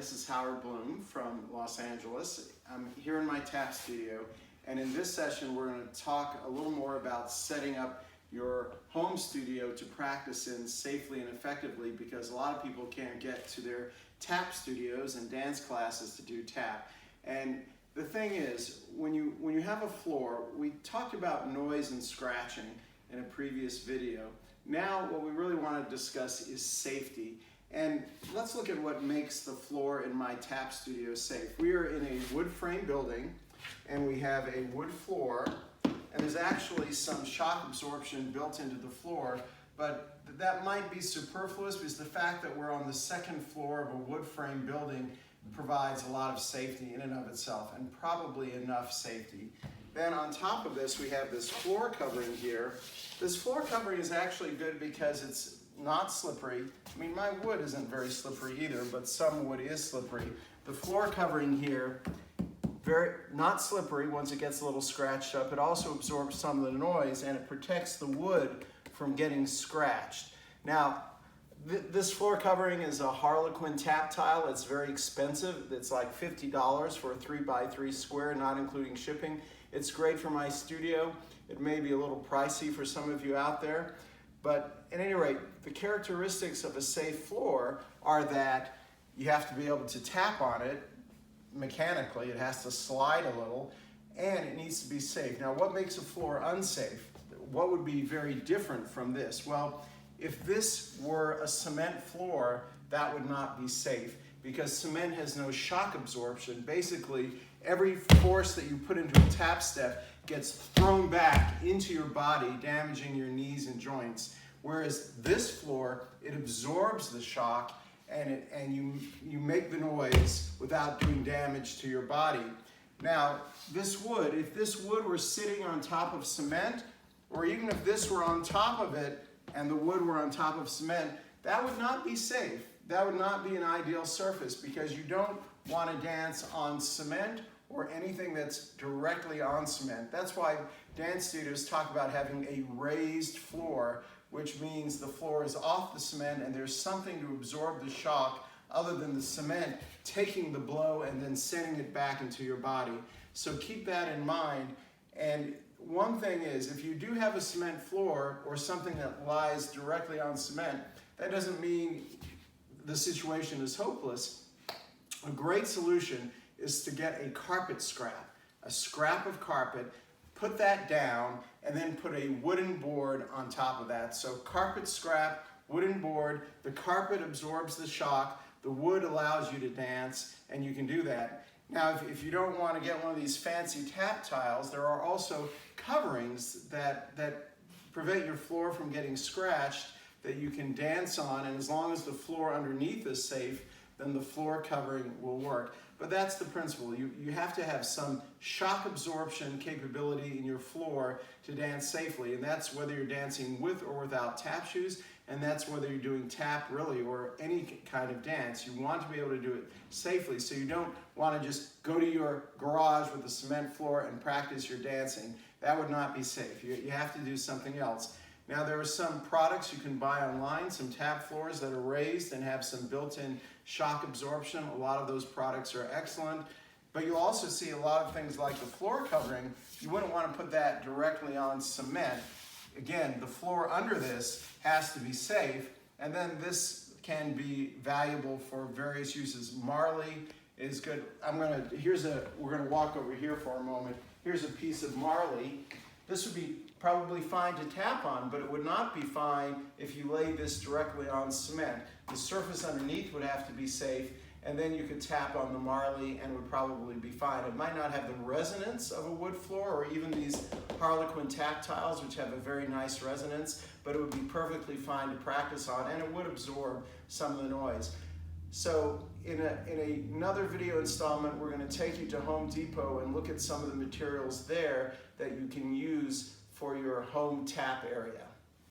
this is Howard Bloom from Los Angeles. I'm here in my tap studio, and in this session we're going to talk a little more about setting up your home studio to practice in safely and effectively, because a lot of people can't get to their tap studios and dance classes to do tap. And the thing is, when you have a floor, we talked about noise and scratching in a previous video. Now what we really want to discuss is safety. And let's look at what makes the floor in my tap studio safe. We are in a wood frame building, and we have a wood floor, and there's actually some shock absorption built into the floor, but that might be superfluous because the fact that we're on the second floor of a wood frame building provides a lot of safety in and of itself, and probably enough safety. Then on top of this, we have this floor covering here. This floor covering is actually good because it's not slippery. I mean, my wood isn't very slippery either, but some wood is slippery. The floor covering here, not slippery once it gets a little scratched up. It also absorbs some of the noise, and it protects the wood from getting scratched. Now, this floor covering is a Harlequin tap tile. It's very expensive. It's like $50 for a 3x3 square, not including shipping. It's great for my studio. It may be a little pricey for some of you out there, but at any rate, the characteristics of a safe floor are that you have to be able to tap on it mechanically. It has to slide a little, and it needs to be safe. Now, what makes a floor unsafe? What would be very different from this? Well, if this were a cement floor, that would not be safe, because cement has no shock absorption. Basically, every force that you put into a tap step gets thrown back into your body, damaging your knees and joints. Whereas this floor, it absorbs the shock, and you make the noise without doing damage to your body. Now, this wood, if this wood were sitting on top of cement, or even if this were on top of it and the wood were on top of cement, that would not be safe. That would not be an ideal surface, because you don't want to dance on cement or anything that's directly on cement. That's why dance studios talk about having a raised floor, which means the floor is off the cement and there's something to absorb the shock other than the cement taking the blow and then sending it back into your body. So keep that in mind. And one thing is, if you do have a cement floor or something that lies directly on cement, that doesn't mean the situation is hopeless. A great solution is to get a carpet scrap, a scrap of carpet, put that down, and then put a wooden board on top of that. So carpet scrap, wooden board, the carpet absorbs the shock, the wood allows you to dance, and you can do that. Now, if you don't want to get one of these fancy tap tiles, there are also coverings that prevent your floor from getting scratched that you can dance on, and as long as the floor underneath is safe, then the floor covering will work. But that's the principle. You have to have some shock absorption capability in your floor to dance safely, and that's whether you're dancing with or without tap shoes, and that's whether you're doing tap really or any kind of dance. You want to be able to do it safely, so you don't want to just go to your garage with a cement floor and practice your dancing. That would not be safe. You have to do something else. Now, there are some products you can buy online, some tap floors that are raised and have some built-in shock absorption. A lot of those products are excellent, but you'll also see a lot of things like the floor covering. You wouldn't want to put that directly on cement. Again, the floor under this has to be safe, and then this can be valuable for various uses. Marley is good. We're gonna walk over here for a moment. Here's a piece of marley. This would be probably fine to tap on, but it would not be fine if you laid this directly on cement. The surface underneath would have to be safe, and then you could tap on the marley and it would probably be fine. It might not have the resonance of a wood floor or even these Harlequin tap tiles, which have a very nice resonance, but it would be perfectly fine to practice on, and it would absorb some of the noise. So in another video installment, we're going to take you to Home Depot and look at some of the materials there that you can use for your home tap area.